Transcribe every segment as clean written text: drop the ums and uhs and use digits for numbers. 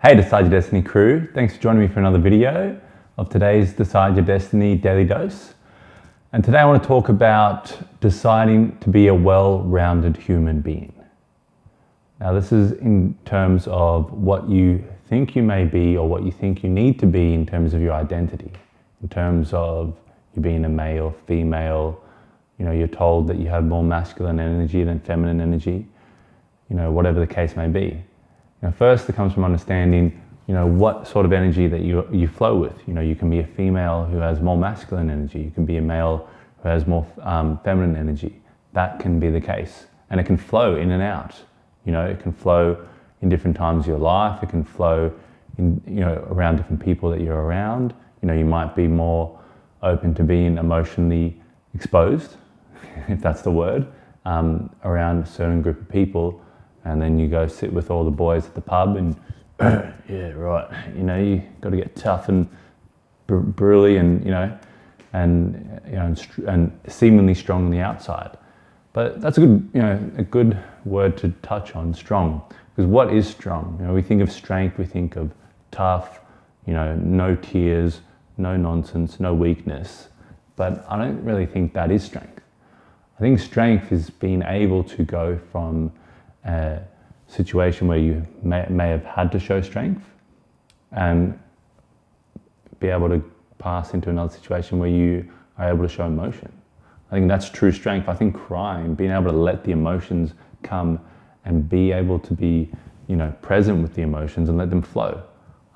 Hey Decide Your Destiny crew, thanks for joining me for another video of today's Decide Your Destiny Daily Dose. And today I want to talk about deciding to be a well-rounded human being. Now this is in terms of what you think you may be or what you think you need to be in terms of your identity. In terms of you being a male, female, you're told that you have more masculine energy than feminine energy, whatever the case may be. First, it comes from understanding, what sort of energy that you flow with. You can be a female who has more masculine energy. You can be a male who has more feminine energy. That can be the case. And it can flow in and out. It can flow in different times of your life. It can flow in, around different people that you're around. You might be more open to being emotionally exposed, if that's the word, around a certain group of people. And then you go sit with all the boys at the pub and, yeah, right, you got to get tough and burly and, and seemingly strong on the outside. But that's a good word to touch on, strong. Because what is strong? We think of strength, we think of tough, no tears, no nonsense, no weakness. But I don't really think that is strength. I think strength is being able to go from a situation where you may have had to show strength and be able to pass into another situation where you are able to show emotion. I think that's true strength. I think crying, being able to let the emotions come and be able to be, present with the emotions and let them flow.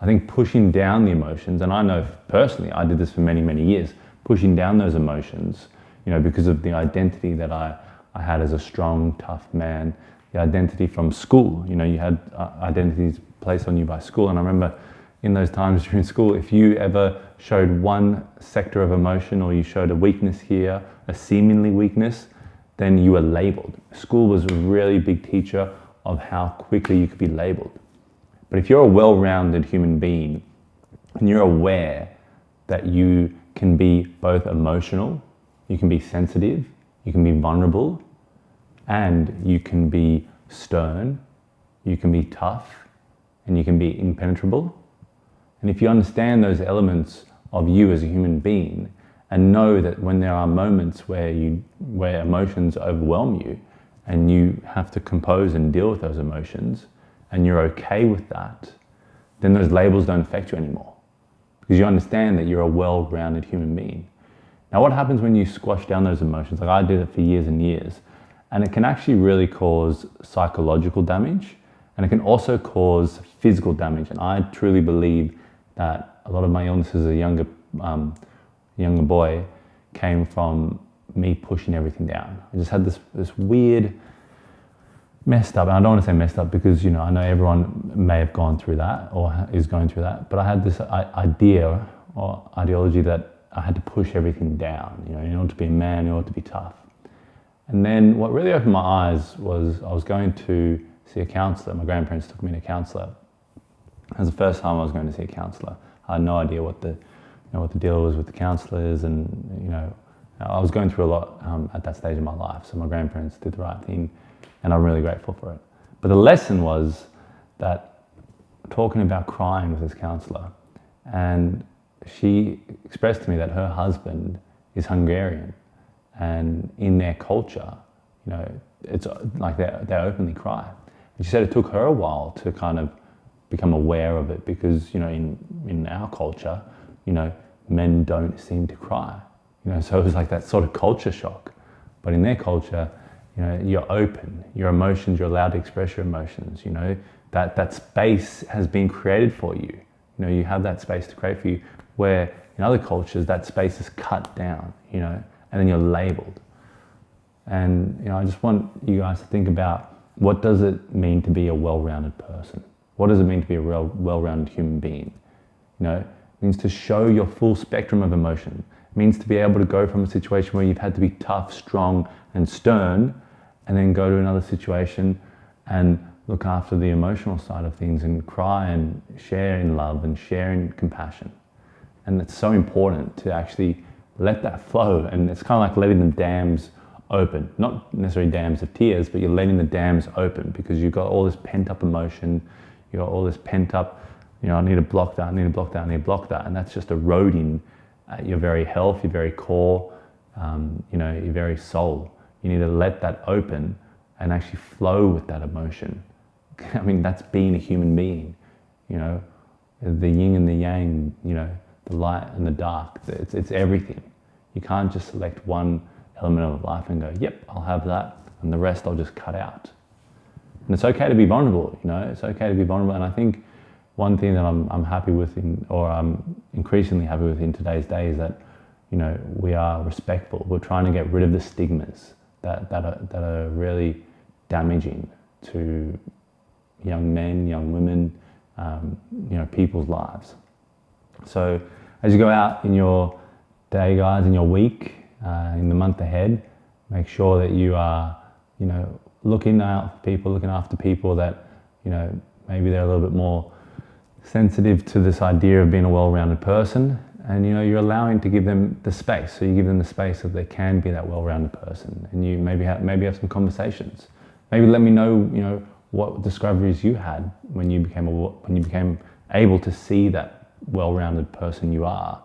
I think pushing down the emotions, and I know personally, I did this for many, many years, pushing down those emotions, because of the identity that I had as a strong, tough man, the identity from school. You had identities placed on you by school. And I remember in those times during school, if you ever showed one sector of emotion or you showed a weakness here, a seemingly weakness, then you were labeled. School was a really big teacher of how quickly you could be labeled. But if you're a well-rounded human being and you're aware that you can be both emotional, you can be sensitive, you can be vulnerable, and you can be stern, you can be tough, and you can be impenetrable. And if you understand those elements of you as a human being and know that when there are moments where emotions overwhelm you and you have to compose and deal with those emotions and you're okay with that, then those labels don't affect you anymore because you understand that you're a well-rounded human being. Now, what happens when you squash down those emotions? Like I did it for years and years. And it can actually really cause psychological damage, and it can also cause physical damage. And I truly believe that a lot of my illnesses as a younger boy came from me pushing everything down. I just had this weird, messed up, and I don't want to say messed up because, I know everyone may have gone through that or is going through that, but I had this idea or ideology that I had to push everything down, in order to be a man, in order to be tough. And then what really opened my eyes was I was going to see a counsellor. My grandparents took me to a counsellor. It was the first time I was going to see a counsellor. I had no idea what the deal was with the counsellors, and I was going through a lot at that stage of my life. So my grandparents did the right thing, and I'm really grateful for it. But the lesson was that talking about crying with this counsellor, and she expressed to me that her husband is Hungarian. And in their culture, it's like they openly cry. And she said it took her a while to kind of become aware of it because, in our culture, men don't seem to cry. So it was like that sort of culture shock. But in their culture, you're open, your emotions, you're allowed to express your emotions, that space has been created for you. You have that space to create for you, where in other cultures, that space is cut down, and then you're labeled. And I just want you guys to think about, what does it mean to be a well-rounded person? What does it mean to be a well-rounded human being? It means to show your full spectrum of emotion. It means to be able to go from a situation where you've had to be tough, strong, and stern, and then go to another situation and look after the emotional side of things and cry and share in love and share in compassion. And it's so important to actually let that flow, and it's kind of like letting the dams open. Not necessarily dams of tears, but you're letting the dams open because you've got all this pent up emotion, you've got all this pent up I need to block that, I need to block that, I need to block that. And that's just eroding your very health, your very core, your very soul. You need to let that open and actually flow with that emotion. I mean, that's being a human being, the yin and the yang, the light and the dark. It's everything. You can't just select one element of life and go, yep, I'll have that, and the rest I'll just cut out. And it's okay to be vulnerable, it's okay to be vulnerable. And I think one thing that I'm happy with, or I'm increasingly happy with in today's day, is that, we are respectful. We're trying to get rid of the stigmas that are really damaging to young men, young women, people's lives. So as you go out in your day, guys, in your week, in the month ahead, make sure that you are, looking after people that, maybe they're a little bit more sensitive to this idea of being a well-rounded person, and you're allowing to give them the space. So you give them the space that they can be that well-rounded person, and you maybe have some conversations. Maybe let me know, what discoveries you had when you became able to see that well-rounded person you are,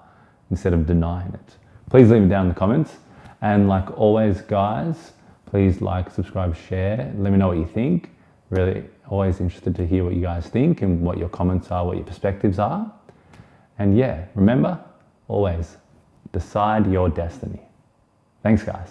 instead of denying it. Please leave it down in the comments. And like always, guys, please like, subscribe, share. Let me know what you think. Really always interested to hear what you guys think and what your comments are, what your perspectives are. And yeah, remember, always decide your destiny. Thanks, guys.